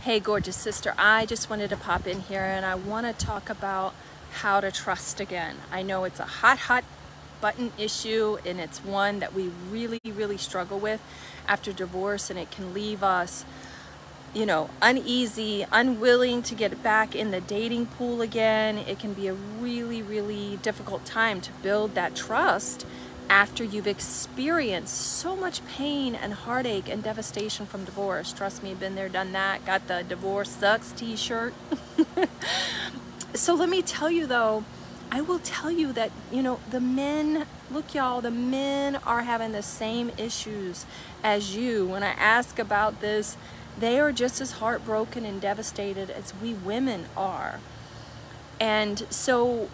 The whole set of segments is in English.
Hey, gorgeous sister, I just wanted to pop in here and I want to talk about how to trust again. I know it's a hot button issue, and it's one that we really struggle with after divorce, and it can leave us, uneasy, unwilling to get back in the dating pool again. It can be a really difficult time to build that trust after you've experienced so much pain and heartache and devastation from divorce. Trust me, been there, done that, got the divorce sucks t-shirt. So let me tell you though, I will tell you that, the men, look y'all, the men are having the same issues as you. When I ask about this, they are just as heartbroken and devastated as we women are. And so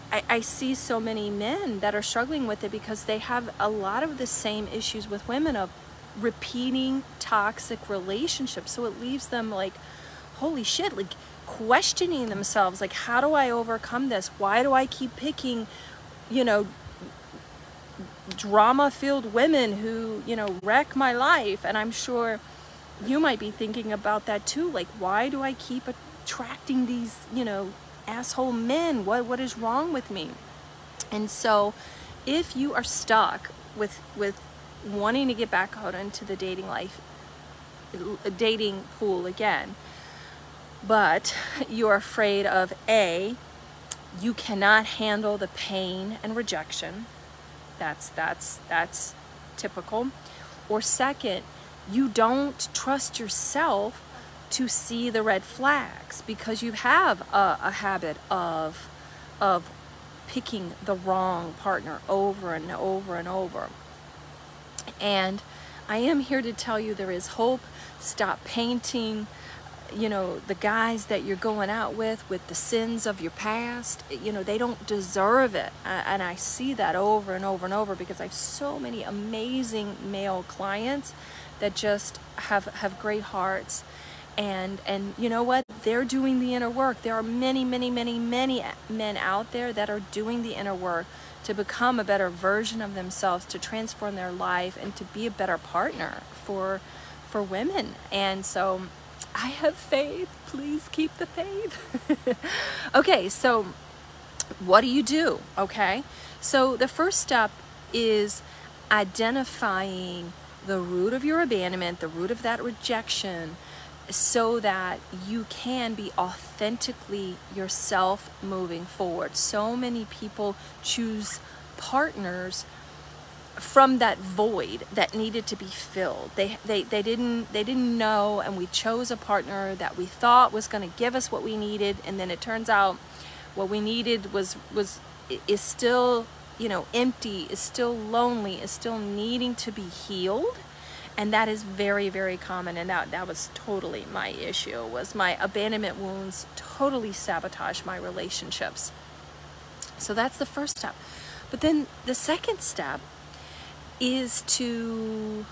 I see so many men that are struggling with it because they have a lot of the same issues with women of repeating toxic relationships. So it leaves them like, holy shit, like questioning themselves, like, how do I overcome this? Why do I keep picking, drama-filled women who, wreck my life? And I'm sure you might be thinking about that too. Like, why do I keep attracting these, asshole men? What is wrong with me? And so if you are stuck with wanting to get back out into the dating pool again, but you're afraid of A, you cannot handle the pain and rejection, that's typical, or second, you don't trust yourself to see the red flags because you have a habit of picking the wrong partner over and over. And I am here to tell you there is hope. Stop painting, the guys that you're going out with the sins of your past. They don't deserve it. And I see that over and over because I have so many amazing male clients that just have great hearts. And you know what? They're doing the inner work. There are many men out there that are doing the inner work to become a better version of themselves, to transform their life, and to be a better partner for women. And so I have faith. Please keep the faith. Okay, so what do you do? Okay, so the first step is identifying the root of your abandonment, the root of that rejection, so that you can be authentically yourself moving forward. So many people choose partners from that void that needed to be filled. They didn't know, and we chose a partner that we thought was going to give us what we needed, and then it turns out what we needed is still empty, is still lonely, is still needing to be healed. And that is very common, and that was totally my issue. Was my abandonment wounds totally sabotaged my relationships. So that's the first step. But then the second step is to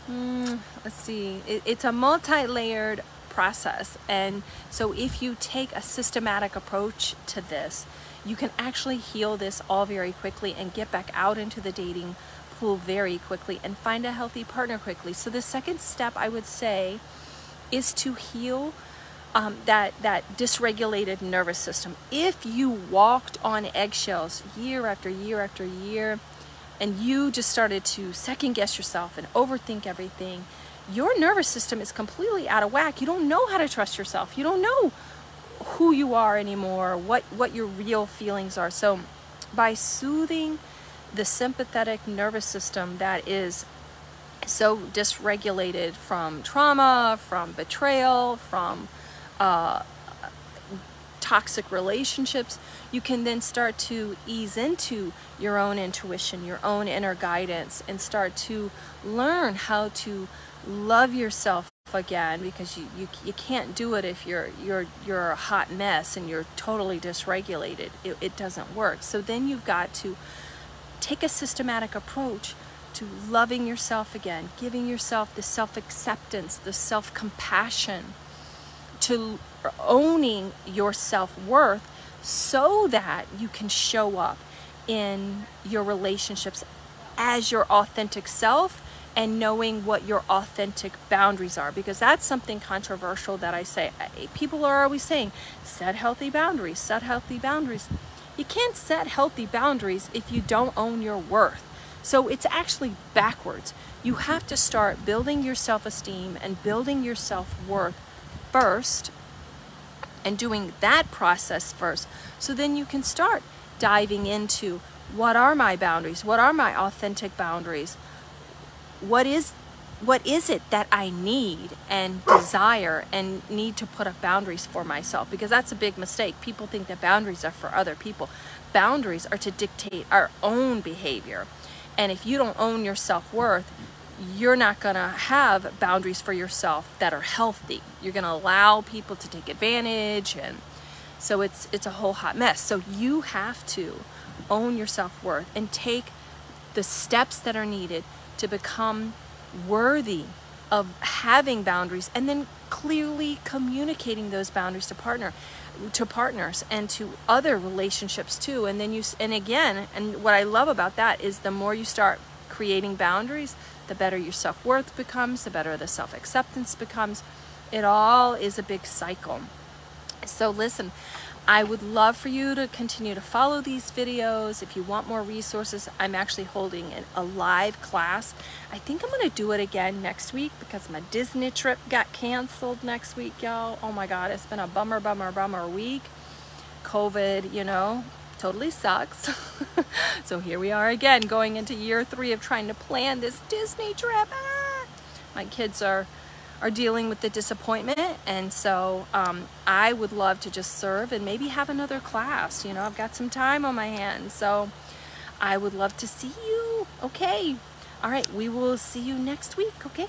let's see, it's a multi-layered process. And so if you take a systematic approach to this, you can actually heal this all very quickly and get back out into the dating pool very quickly and find a healthy partner quickly. So the second step, I would say, is to heal that dysregulated nervous system. If you walked on eggshells year after year and you just started to second guess yourself and overthink everything, your nervous system is completely out of whack. You don't know how to trust yourself. You don't know who you are anymore, what your real feelings are. So by soothing the sympathetic nervous system that is so dysregulated from trauma, from betrayal, from toxic relationships, you can then start to ease into your own intuition, your own inner guidance, and start to learn how to love yourself again, because you can't do it if you're a hot mess and you're totally dysregulated. It doesn't work. So then you've got to take a systematic approach to loving yourself again, giving yourself the self-acceptance, the self-compassion, to owning your self-worth so that you can show up in your relationships as your authentic self and knowing what your authentic boundaries are, because that's something controversial that I say. People are always saying, set healthy boundaries, set healthy boundaries. You can't set healthy boundaries if you don't own your worth. So it's actually backwards. You have to start building your self-esteem and building your self-worth first, and doing that process first. So then you can start diving into, what are my boundaries? What are my authentic boundaries? What is it that I need and desire and need to put up boundaries for myself? Because that's a big mistake. People think that boundaries are for other people. Boundaries are to dictate our own behavior. And if you don't own your self-worth, you're not going to have boundaries for yourself that are healthy. You're going to allow people to take advantage, and so it's a whole hot mess. So you have to own your self-worth and take the steps that are needed to become worthy of having boundaries, and then clearly communicating those boundaries to partners and to other relationships too. And then and what I love about that is the more you start creating boundaries, the better your self-worth becomes, the better the self-acceptance becomes. It all is a big cycle. So listen, I would love for you to continue to follow these videos. If you want more resources, I'm actually holding a live class. I think I'm going to do it again next week because my Disney trip got canceled next week, y'all. Oh my God, it's been a bummer week. COVID, totally sucks. So here we are again, going into year 3 of trying to plan this Disney trip. My kids are dealing with the disappointment, and so I would love to just serve and maybe have another class. I've got some time on my hands, so I would love to see you. Okay, all right, we will see you next week. Okay.